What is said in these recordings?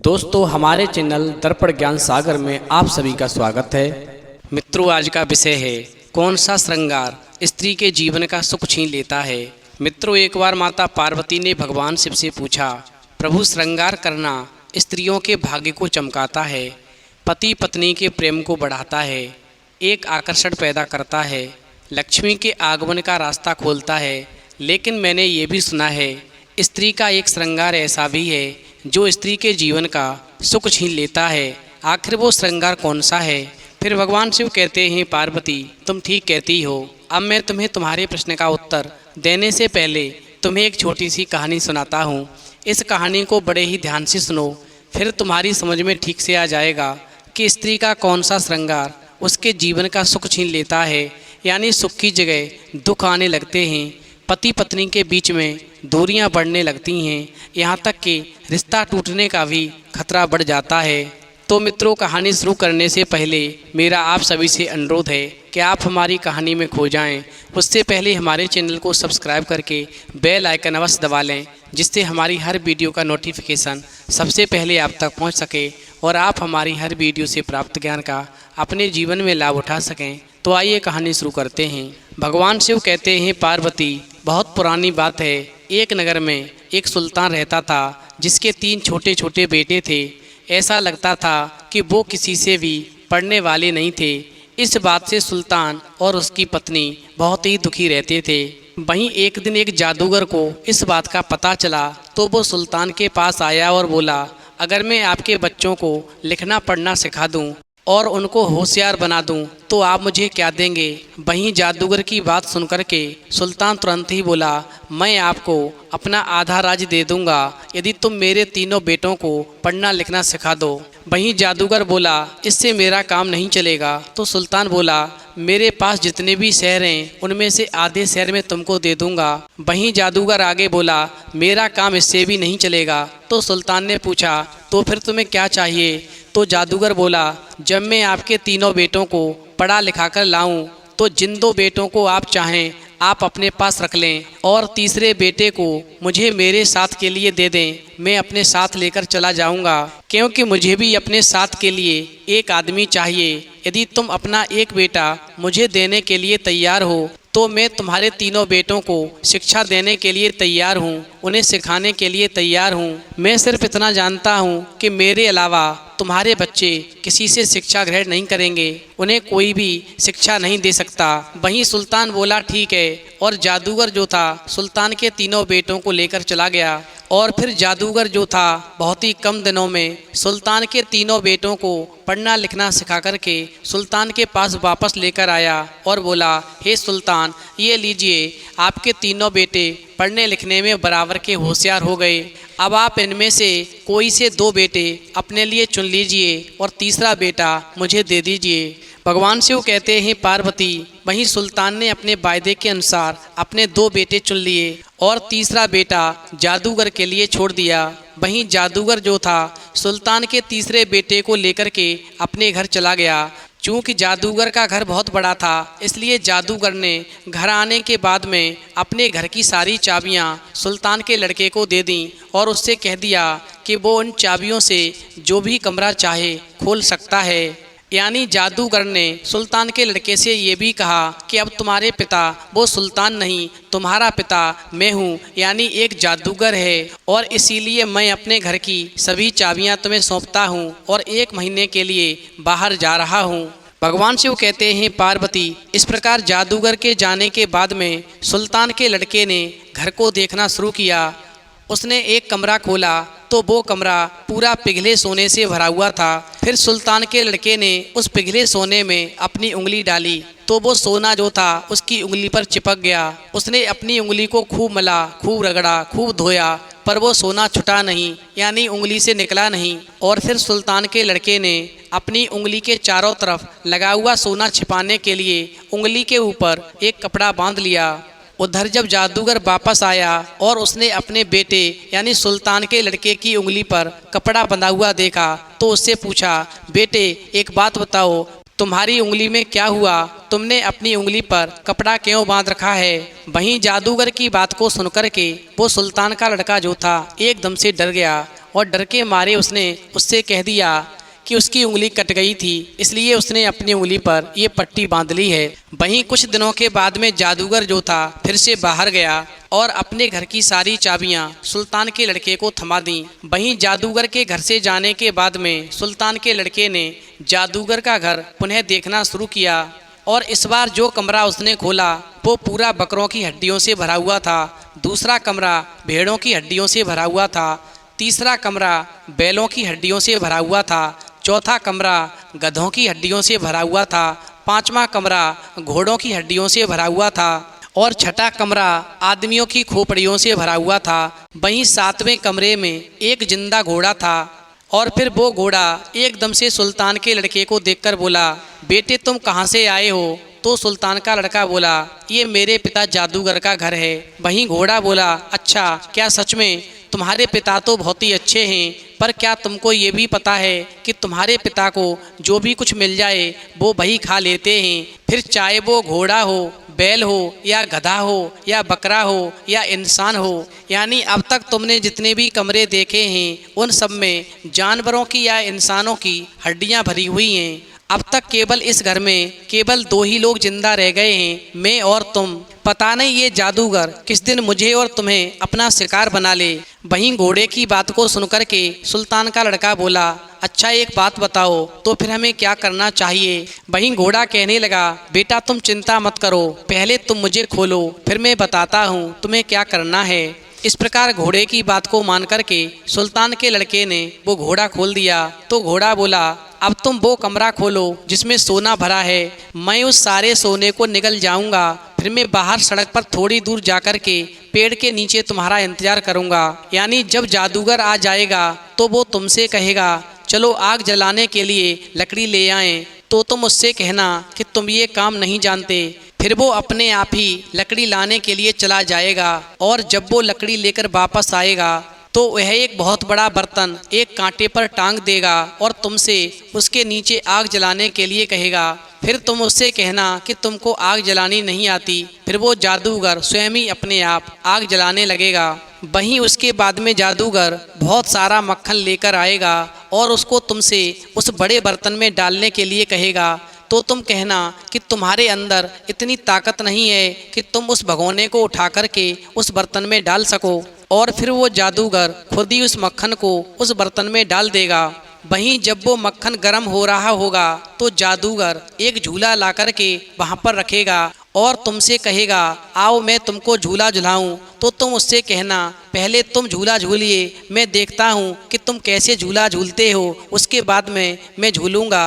दोस्तों, हमारे चैनल दर्पण ज्ञान सागर में आप सभी का स्वागत है। मित्रों, आज का विषय है कौन सा श्रृंगार स्त्री के जीवन का सुख छीन लेता है। मित्रों, एक बार माता पार्वती ने भगवान शिव से पूछा, प्रभु, श्रृंगार करना स्त्रियों के भाग्य को चमकाता है, पति पत्नी के प्रेम को बढ़ाता है, एक आकर्षण पैदा करता है, लक्ष्मी के आगमन का रास्ता खोलता है। लेकिन मैंने ये भी सुना है स्त्री का एक श्रृंगार ऐसा भी है जो स्त्री के जीवन का सुख छीन लेता है। आखिर वो श्रृंगार कौन सा है? फिर भगवान शिव कहते हैं, पार्वती, तुम ठीक कहती हो। अब मैं तुम्हें तुम्हारे प्रश्न का उत्तर देने से पहले तुम्हें एक छोटी सी कहानी सुनाता हूँ। इस कहानी को बड़े ही ध्यान से सुनो, फिर तुम्हारी समझ में ठीक से आ जाएगा कि स्त्री का कौन सा श्रृंगार उसके जीवन का सुख छीन लेता है। यानी सुख की जगह दुख आने लगते हैं, पति पत्नी के बीच में दूरियां बढ़ने लगती हैं, यहाँ तक कि रिश्ता टूटने का भी खतरा बढ़ जाता है। तो मित्रों, कहानी शुरू करने से पहले मेरा आप सभी से अनुरोध है कि आप हमारी कहानी में खो जाएं। उससे पहले हमारे चैनल को सब्सक्राइब करके बेल आइकन अवश्य दबा लें, जिससे हमारी हर वीडियो का नोटिफिकेशन सबसे पहले आप तक पहुंच सके और आप हमारी हर वीडियो से प्राप्त ज्ञान का अपने जीवन में लाभ उठा सकें। तो आइए कहानी शुरू करते हैं। भगवान शिव कहते हैं, पार्वती, बहुत पुरानी बात है। एक नगर में एक सुल्तान रहता था जिसके 3 छोटे छोटे बेटे थे। ऐसा लगता था कि वो किसी से भी पढ़ने वाले नहीं थे। इस बात से सुल्तान और उसकी पत्नी बहुत ही दुखी रहते थे। वहीं एक दिन एक जादूगर को इस बात का पता चला तो वो सुल्तान के पास आया और बोला, अगर मैं आपके बच्चों को लिखना पढ़ना सिखा दूं और उनको होशियार बना दूं तो आप मुझे क्या देंगे? वहीं जादूगर की बात सुनकर के सुल्तान तुरंत ही बोला, मैं आपको अपना आधा राज्य दे दूंगा यदि तुम मेरे 3 बेटों को पढ़ना लिखना सिखा दो। वहीं जादूगर बोला, इससे मेरा काम नहीं चलेगा। तो सुल्तान बोला, मेरे पास जितने भी शहर हैं उनमें से आधे शहर में तुमको दे दूंगा। वहीं जादूगर आगे बोला, मेरा काम इससे भी नहीं चलेगा। तो सुल्तान ने पूछा, तो फिर तुम्हें क्या चाहिए? तो जादूगर बोला, जब मैं आपके 3 बेटों को पढ़ा लिखा कर लाऊं तो जिन 2 बेटों को आप चाहें आप अपने पास रख लें और तीसरे बेटे को मुझे मेरे साथ के लिए दे दें। मैं अपने साथ लेकर चला जाऊंगा, क्योंकि मुझे भी अपने साथ के लिए एक आदमी चाहिए। यदि तुम अपना एक बेटा मुझे देने के लिए तैयार हो तो मैं तुम्हारे 3 बेटों को शिक्षा देने के लिए तैयार हूँ, उन्हें सिखाने के लिए तैयार हूँ। मैं सिर्फ इतना जानता हूँ कि मेरे अलावा तुम्हारे बच्चे किसी से शिक्षा ग्रहण नहीं करेंगे, उन्हें कोई भी शिक्षा नहीं दे सकता। वहीं सुल्तान बोला, ठीक है, और जादूगर जो था सुल्तान के 3 बेटों को लेकर चला गया। और फिर जादूगर जो था बहुत ही कम दिनों में सुल्तान के 3 बेटों को पढ़ना लिखना सिखा करके सुल्तान के पास वापस लेकर आया और बोला, हे सुल्तान, ये लीजिए, आपके 3 बेटे पढ़ने लिखने में बराबर के होशियार हो गए। अब आप इनमें से कोई से 2 बेटे अपने लिए चुन लीजिए और तीसरा बेटा मुझे दे दीजिए। भगवान शिव कहते हैं, पार्वती, वहीं सुल्तान ने अपने वायदे के अनुसार अपने 2 बेटे चुन लिए और तीसरा बेटा जादूगर के लिए छोड़ दिया। वहीं जादूगर जो था सुल्तान के तीसरे बेटे को लेकर के अपने घर चला गया। चूँकि जादूगर का घर बहुत बड़ा था, इसलिए जादूगर ने घर आने के बाद में अपने घर की सारी चाबियां सुल्तान के लड़के को दे दी और उससे कह दिया कि वो उन चाबियों से जो भी कमरा चाहे खोल सकता है। यानी जादूगर ने सुल्तान के लड़के से ये भी कहा कि अब तुम्हारे पिता वो सुल्तान नहीं, तुम्हारा पिता मैं हूँ, यानी एक जादूगर है, और इसीलिए मैं अपने घर की सभी चाबियाँ तुम्हें सौंपता हूँ और 1 महीने के लिए बाहर जा रहा हूँ। भगवान शिव कहते हैं, पार्वती, इस प्रकार जादूगर के जाने के बाद में सुल्तान के लड़के ने घर को देखना शुरू किया। उसने एक कमरा खोला तो वो कमरा पूरा पिघले सोने से भरा हुआ था। फिर सुल्तान के लड़के ने उस पिघले सोने में अपनी उंगली डाली तो वो सोना जो था उसकी उंगली पर चिपक गया। उसने अपनी उंगली को खूब मला, खूब रगड़ा, खूब धोया, पर वो सोना छुटा नहीं, यानी उंगली से निकला नहीं। और फिर सुल्तान के लड़के ने अपनी उंगली के चारों तरफ लगा हुआ सोना छिपाने के लिए उंगली के ऊपर एक कपड़ा बांध लिया। उधर जब जादूगर वापस आया और उसने अपने बेटे यानी सुल्तान के लड़के की उंगली पर कपड़ा बंधा हुआ देखा तो उससे पूछा, बेटे, एक बात बताओ, तुम्हारी उंगली में क्या हुआ? तुमने अपनी उंगली पर कपड़ा क्यों बांध रखा है? वहीं जादूगर की बात को सुनकर के वो सुल्तान का लड़का जो था एकदम से डर गया और डर के मारे उसने उससे कह दिया कि उसकी उंगली कट गई थी, इसलिए उसने अपनी उंगली पर ये पट्टी बांध ली है। वहीं कुछ दिनों के बाद में जादूगर जो था फिर से बाहर गया और अपने घर की सारी चाबियां सुल्तान के लड़के को थमा दी। वहीं जादूगर के घर से जाने के बाद में सुल्तान के लड़के ने जादूगर का घर पुनः देखना शुरू किया और इस बार जो कमरा उसने खोला वो पूरा बकरों की हड्डियों से भरा हुआ था। दूसरा कमरा भेड़ों की हड्डियों से भरा हुआ था। तीसरा कमरा बैलों की हड्डियों से भरा हुआ था। चौथा कमरा गधों की हड्डियों से भरा हुआ था। पांचवा कमरा घोड़ों की हड्डियों से भरा हुआ था और छठा कमरा आदमियों की खोपड़ियों से भरा हुआ था। वहीं सातवें कमरे में एक जिंदा घोड़ा था और फिर वो घोड़ा एकदम से सुल्तान के लड़के को देखकर बोला, बेटे तुम कहाँ से आए हो? तो सुल्तान का लड़का बोला, ये मेरे पिता जादूगर का घर है। वहीं घोड़ा बोला, अच्छा क्या सच में? तुम्हारे पिता तो बहुत ही अच्छे हैं, पर क्या तुमको ये भी पता है कि तुम्हारे पिता को जो भी कुछ मिल जाए वो वही खा लेते हैं, फिर चाहे वो घोड़ा हो, बैल हो या गधा हो या बकरा हो या इंसान हो। यानी अब तक तुमने जितने भी कमरे देखे हैं उन सब में जानवरों की या इंसानों की हड्डियां भरी हुई हैं। अब तक केवल इस घर में केवल 2 ही लोग जिंदा रह गए हैं, मैं और तुम। पता नहीं ये जादूगर किस दिन मुझे और तुम्हें अपना शिकार बना ले। वहीं घोड़े की बात को सुनकर के सुल्तान का लड़का बोला, अच्छा एक बात बताओ तो फिर हमें क्या करना चाहिए? वहीं घोड़ा कहने लगा, बेटा तुम चिंता मत करो, पहले तुम मुझे खोलो, फिर मैं बताता हूँ तुम्हें क्या करना है। इस प्रकार घोड़े की बात को मान करके सुल्तान के लड़के ने वो घोड़ा खोल दिया। तो घोड़ा बोला, अब तुम वो कमरा खोलो जिसमें सोना भरा है, मैं उस सारे सोने को निगल जाऊंगा, फिर मैं बाहर सड़क पर थोड़ी दूर जाकर के पेड़ के नीचे तुम्हारा इंतजार करूंगा। यानी जब जादूगर आ जाएगा तो वो तुमसे कहेगा, चलो आग जलाने के लिए लकड़ी ले आएं, तो तुम उससे कहना कि तुम ये काम नहीं जानते। फिर वो अपने आप ही लकड़ी लाने के लिए चला जाएगा और जब वो लकड़ी लेकर वापस आएगा तो वह एक बहुत बड़ा बर्तन एक कांटे पर टांग देगा और तुमसे उसके नीचे आग जलाने के लिए कहेगा। फिर तुम उससे कहना कि तुमको आग जलानी नहीं आती, फिर वो जादूगर स्वयं ही अपने आप आग जलाने लगेगा। वहीं उसके बाद में जादूगर बहुत सारा मक्खन लेकर आएगा और उसको तुमसे उस बड़े बर्तन में डालने के लिए कहेगा। तो तुम कहना कि तुम्हारे अंदर इतनी ताकत नहीं है कि तुम उस भगोने को उठा करके उस बर्तन में डाल सको, और फिर वो जादूगर खुद ही उस मक्खन को उस बर्तन में डाल देगा। वहीं जब वो मक्खन गर्म हो रहा होगा तो जादूगर एक झूला ला करके वहाँ पर रखेगा और तुमसे कहेगा, आओ मैं तुमको झूला झुलाऊं। तो तुम उससे कहना, पहले तुम झूला झूलिए, मैं देखता हूँ कि तुम कैसे झूला झूलते हो, उसके बाद में मैं झूलूंगा।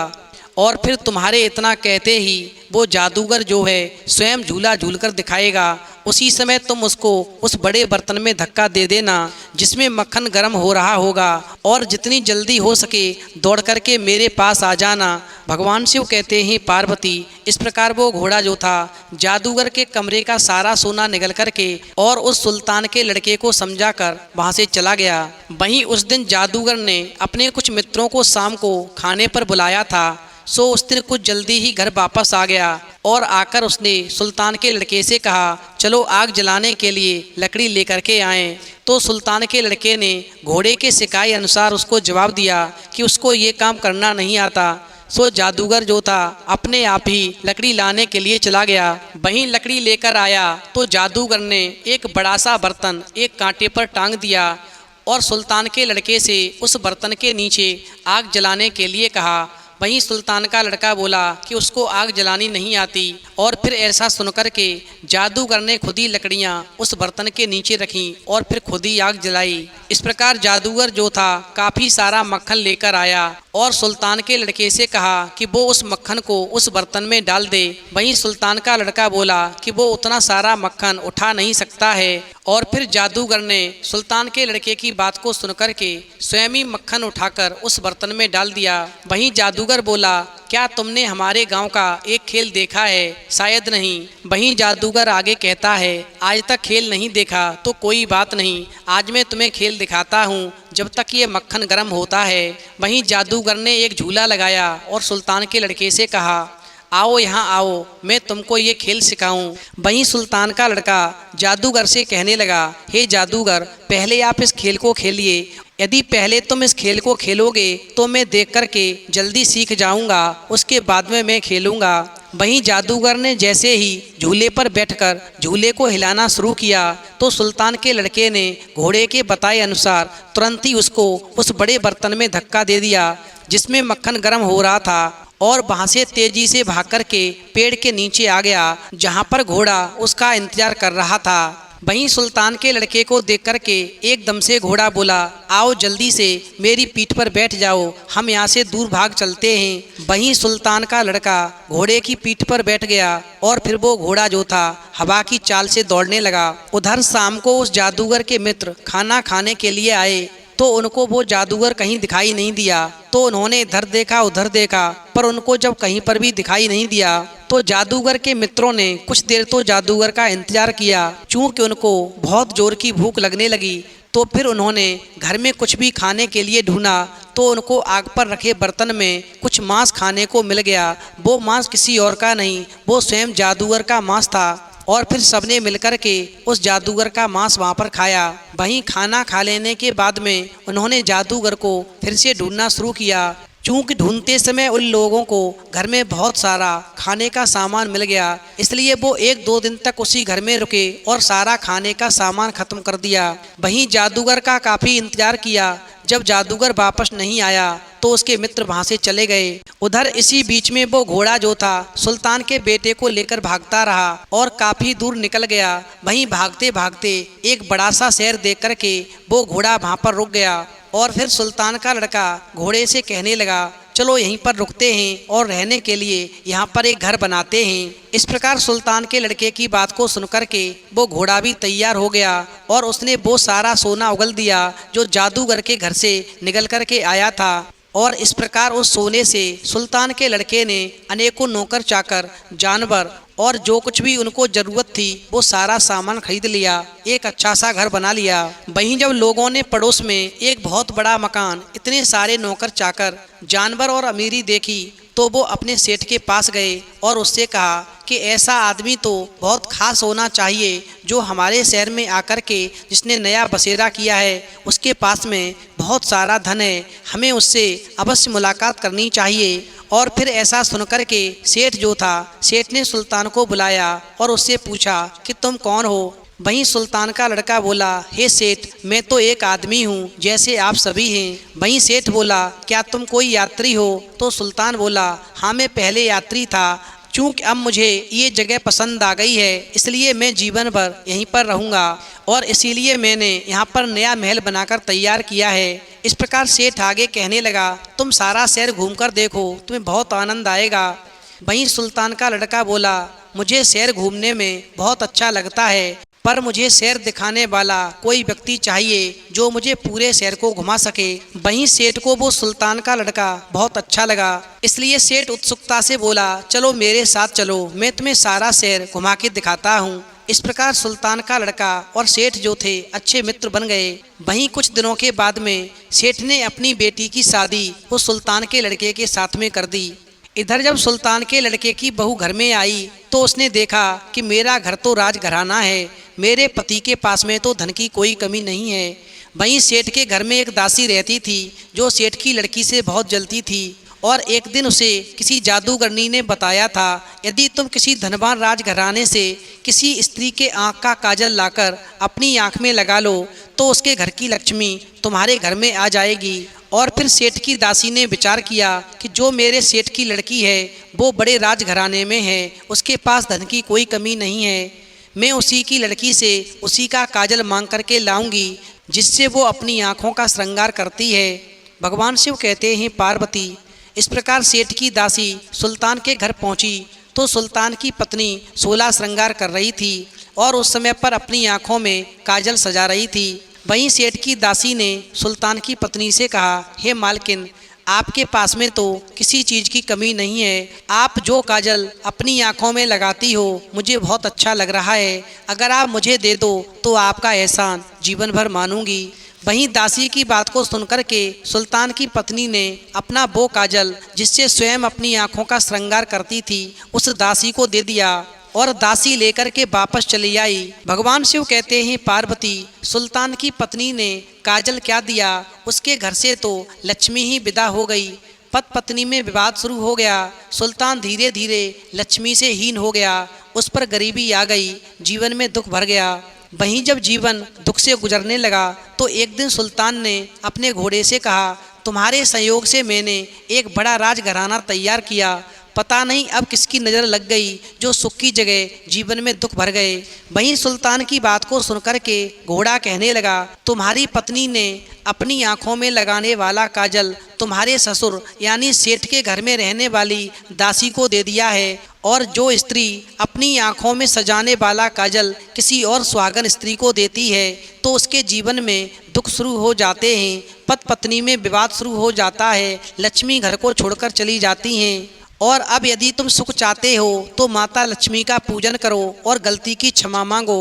और फिर तुम्हारे इतना कहते ही वो जादूगर जो है स्वयं झूला झूलकर दिखाएगा। उसी समय तुम उसको उस बड़े बर्तन में धक्का दे देना जिसमें मक्खन गर्म हो रहा होगा और जितनी जल्दी हो सके दौड़ करके मेरे पास आ जाना। भगवान शिव कहते हैं पार्वती। इस प्रकार वो घोड़ा जो था जादूगर के कमरे का सारा सोना निगल करके और उस सुल्तान के लड़के को समझा कर वहाँ से चला गया। वहीं उस दिन जादूगर ने अपने कुछ मित्रों को शाम को खाने पर बुलाया था। सो उस दिन कुछ जल्दी ही घर वापस आ गया और आकर उसने सुल्तान के लड़के से कहा, चलो आग जलाने के लिए लकड़ी लेकर के आएं। तो सुल्तान के लड़के ने घोड़े के सिखाए अनुसार उसको जवाब दिया कि उसको ये काम करना नहीं आता। सो जादूगर जो था अपने आप ही लकड़ी लाने के लिए चला गया। वहीं लकड़ी लेकर आया तो जादूगर ने एक बड़ा सा बर्तन एक कांटे पर टांग दिया और सुल्तान के लड़के से उस बर्तन के नीचे आग जलाने के लिए कहा। वहीं सुल्तान का लड़का बोला कि उसको आग जलानी नहीं आती और फिर ऐसा सुनकर के जादूगर ने खुद ही लकड़ियाँ उस बर्तन के नीचे रखीं और फिर खुद ही आग जलाई। इस प्रकार जादूगर जो था काफ़ी सारा मक्खन लेकर आया और सुल्तान के लड़के से कहा कि वो उस मक्खन को उस बर्तन में डाल दे। वहीं सुल्तान का लड़का बोला कि वो उतना सारा मक्खन उठा नहीं सकता है और फिर जादूगर ने सुल्तान के लड़के की बात को सुनकर के स्वयं ही मक्खन उठाकर उस बर्तन में डाल दिया। वहीं जादूगर बोला, क्या तुमने हमारे गांव का एक खेल देखा है? शायद नहीं। वहीं जादूगर आगे कहता है, आज तक खेल नहीं देखा तो कोई बात नहीं, आज मैं तुम्हें खेल दिखाता हूँ जब तक ये मक्खन गर्म होता है। वहीं जादूगर ने एक झूला लगाया और सुल्तान के लड़के से कहा, आओ यहाँ आओ, मैं तुमको ये खेल सिखाऊं। वहीं सुल्तान का लड़का जादूगर से कहने लगा, हे जादूगर, पहले आप इस खेल को खेलिए। यदि पहले तुम इस खेल को खेलोगे तो मैं देख कर के जल्दी सीख जाऊंगा, उसके बाद में मैं खेलूंगा। वहीं जादूगर ने जैसे ही झूले पर बैठकर झूले को हिलाना शुरू किया तो सुल्तान के लड़के ने घोड़े के बताए अनुसार तुरंत ही उसको उस बड़े बर्तन में धक्का दे दिया जिसमें मक्खन गर्म हो रहा था, और वहाँ से तेजी से भाग कर के पेड़ के नीचे आ गया जहाँ पर घोड़ा उसका इंतजार कर रहा था। वहीं सुल्तान के लड़के को देख कर के एकदम से घोड़ा बोला, आओ जल्दी से मेरी पीठ पर बैठ जाओ, हम यहाँ से दूर भाग चलते हैं। वहीं सुल्तान का लड़का घोड़े की पीठ पर बैठ गया और फिर वो घोड़ा जो था हवा की चाल से दौड़ने लगा। उधर शाम को उस जादूगर के मित्र खाना खाने के लिए आए तो उनको वो जादूगर कहीं दिखाई नहीं दिया। तो उन्होंने इधर देखा उधर देखा, पर उनको जब कहीं पर भी दिखाई नहीं दिया तो जादूगर के मित्रों ने कुछ देर तो जादूगर का इंतजार किया। चूंकि उनको बहुत जोर की भूख लगने लगी तो फिर उन्होंने घर में कुछ भी खाने के लिए ढूंढा तो उनको आग पर रखे बर्तन में कुछ मांस खाने को मिल गया। वो मांस किसी और का नहीं, वो स्वयं जादूगर का मांस था। और फिर सबने मिलकर के उस जादूगर का मांस वहाँ पर खाया। वहीं खाना खा लेने के बाद में उन्होंने जादूगर को फिर से ढूंढना शुरू किया। चूँकि ढूंढते समय उन लोगों को घर में बहुत सारा खाने का सामान मिल गया, इसलिए वो 1-2 दिन तक उसी घर में रुके और सारा खाने का सामान खत्म कर दिया। वहीं जादूगर का काफ़ी इंतजार किया। जब जादूगर वापस नहीं आया तो उसके मित्र वहाँ से चले गए। उधर इसी बीच में वो घोड़ा जो था सुल्तान के बेटे को लेकर भागता रहा और काफ़ी दूर निकल गया। वहीं भागते भागते एक बड़ा सा शहर देख कर के वो घोड़ा वहाँ पर रुक गया और फिर सुल्तान का लड़का घोड़े से कहने लगा, चलो यहीं पर रुकते हैं और रहने के लिए यहाँ पर एक घर बनाते हैं। इस प्रकार सुल्तान के लड़के की बात को सुनकर के वो घोड़ा भी तैयार हो गया और उसने वो सारा सोना उगल दिया जो जादूगर के घर से निकल कर के आया था। और इस प्रकार उस सोने से सुल्तान के लड़के ने अनेकों नौकर चाकर, जानवर और जो कुछ भी उनको ज़रूरत थी वो सारा सामान खरीद लिया, एक अच्छा सा घर बना लिया। वहीं जब लोगों ने पड़ोस में एक बहुत बड़ा मकान, इतने सारे नौकर चाकर, जानवर और अमीरी देखी तो वो अपने सेठ के पास गए और उससे कहा कि ऐसा आदमी तो बहुत खास होना चाहिए जो हमारे शहर में आकर के जिसने नया बसेरा किया है, उसके पास में बहुत सारा धन है, हमें उससे अवश्य मुलाकात करनी चाहिए। और फिर ऐसा सुनकर के सेठ जो था, सेठ ने सुल्तान को बुलाया और उससे पूछा कि तुम कौन हो। वहीं सुल्तान का लड़का बोला, हे सेठ, मैं तो एक आदमी हूँ जैसे आप सभी हैं। वहीं सेठ बोला, क्या तुम कोई यात्री हो? तो सुल्तान बोला, हाँ मैं पहले यात्री था, चूँकि अब मुझे ये जगह पसंद आ गई है इसलिए मैं जीवन भर यहीं पर रहूँगा और इसीलिए मैंने यहाँ पर नया महल बनाकर तैयार किया है। इस प्रकार सेठ आगे कहने लगा, तुम सारा शहर घूमकर देखो, तुम्हें बहुत आनंद आएगा। वहीं सुल्तान का लड़का बोला, मुझे शहर घूमने में बहुत अच्छा लगता है, पर मुझे शहर दिखाने वाला कोई व्यक्ति चाहिए जो मुझे पूरे शहर को घुमा सके। वहीं सेठ को वो सुल्तान का लड़का बहुत अच्छा लगा, इसलिए सेठ उत्सुकता से बोला, चलो मेरे साथ चलो, मैं तुम्हें सारा शहर घुमा के दिखाता हूँ। इस प्रकार सुल्तान का लड़का और सेठ जो थे अच्छे मित्र बन गए। वहीं कुछ दिनों के बाद में सेठ ने अपनी बेटी की शादी उस सुल्तान के लड़के के साथ में कर दी। इधर जब सुल्तान के लड़के की बहू घर में आई तो उसने देखा कि मेरा घर तो राजघराना है, मेरे पति के पास में तो धन की कोई कमी नहीं है। वहीं सेठ के घर में एक दासी रहती थी जो सेठ की लड़की से बहुत जलती थी और एक दिन उसे किसी जादूगरनी ने बताया था, यदि तुम किसी धनवान राजघराने से किसी स्त्री के आँख का काजल लाकर अपनी आँख में लगा लो तो उसके घर की लक्ष्मी तुम्हारे घर में आ जाएगी। और फिर सेठ की दासी ने विचार किया कि जो मेरे सेठ की लड़की है वो बड़े राजघराने में है, उसके पास धन की कोई कमी नहीं है, मैं उसी की लड़की से उसी का काजल मांग करके लाऊंगी जिससे वो अपनी आँखों का श्रृंगार करती है। भगवान शिव कहते हैं पार्वती। इस प्रकार सेठ की दासी सुल्तान के घर पहुंची तो सुल्तान की पत्नी 16 श्रृंगार कर रही थी और उस समय पर अपनी आँखों में काजल सजा रही थी। वहीं सेठ की दासी ने सुल्तान की पत्नी से कहा, हे मालकिन, आपके पास में तो किसी चीज़ की कमी नहीं है, आप जो काजल अपनी आँखों में लगाती हो मुझे बहुत अच्छा लग रहा है, अगर आप मुझे दे दो तो आपका एहसान जीवन भर मानूंगी। वहीं दासी की बात को सुनकर के सुल्तान की पत्नी ने अपना वो काजल जिससे स्वयं अपनी आंखों का श्रृंगार करती थी उस दासी को दे दिया और दासी लेकर के वापस चली आई। भगवान शिव कहते हैं पार्वती सुल्तान की पत्नी ने काजल क्या दिया, उसके घर से तो लक्ष्मी ही विदा हो गई। पति पत्नी में विवाद शुरू हो गया। सुल्तान धीरे धीरे लक्ष्मी से हीन हो गया, उस पर गरीबी आ गई, जीवन में दुख भर गया। वहीं जब जीवन दुख से गुजरने लगा तो एक दिन सुल्तान ने अपने घोड़े से कहा, तुम्हारे सहयोग से मैंने एक बड़ा राजघराना तैयार किया, पता नहीं अब किसकी नज़र लग गई जो सुख की जगह जीवन में दुख भर गए। वहीं सुल्तान की बात को सुनकर के घोड़ा कहने लगा, तुम्हारी पत्नी ने अपनी आंखों में लगाने वाला काजल तुम्हारे ससुर यानी सेठ के घर में रहने वाली दासी को दे दिया है, और जो स्त्री अपनी आंखों में सजाने वाला काजल किसी और सुहागन स्त्री को देती है तो उसके जीवन में दुख शुरू हो जाते हैं, पति पत्नी में विवाद शुरू हो जाता है, लक्ष्मी घर को छोड़कर चली जाती हैं। और अब यदि तुम सुख चाहते हो तो माता लक्ष्मी का पूजन करो और गलती की क्षमा मांगो।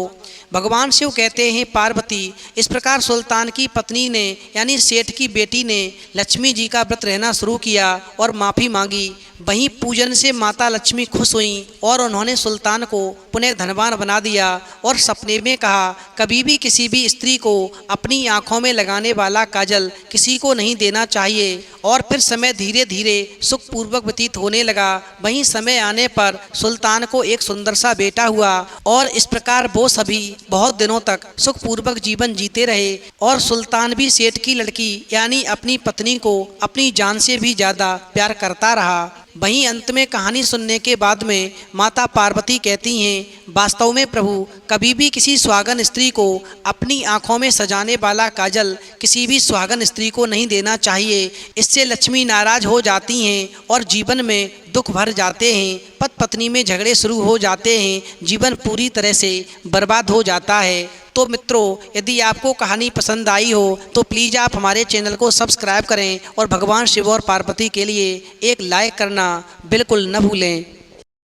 भगवान शिव कहते हैं पार्वती इस प्रकार सुल्तान की पत्नी ने यानी सेठ की बेटी ने लक्ष्मी जी का व्रत रहना शुरू किया और माफ़ी मांगी। वहीं पूजन से माता लक्ष्मी खुश हुई और उन्होंने सुल्तान को पुनः धनवान बना दिया और सपने में कहा कभी भी किसी भी स्त्री को अपनी आंखों में लगाने वाला काजल किसी को नहीं देना चाहिए। और फिर समय धीरे धीरे सुखपूर्वक व्यतीत होने लगा। वहीं समय आने पर सुल्तान को एक सुंदर सा बेटा हुआ और इस प्रकार वो सभी बहुत दिनों तक सुखपूर्वक जीवन जीते रहे और सुल्तान भी सेठ की लड़की यानी अपनी पत्नी को अपनी जान से भी ज़्यादा प्यार करता रहा। वहीं अंत में कहानी सुनने के बाद में माता पार्वती कहती हैं वास्तव में प्रभु कभी भी किसी सुहागन स्त्री को अपनी आंखों में सजाने वाला काजल किसी भी सुहागन स्त्री को नहीं देना चाहिए, इससे लक्ष्मी नाराज हो जाती हैं और जीवन में दुख भर जाते हैं, पति पत्नी में झगड़े शुरू हो जाते हैं, जीवन पूरी तरह से बर्बाद हो जाता है। तो मित्रों यदि आपको कहानी पसंद आई हो तो प्लीज़ आप हमारे चैनल को सब्सक्राइब करें और भगवान शिव और पार्वती के लिए एक लाइक करना बिल्कुल न भूलें।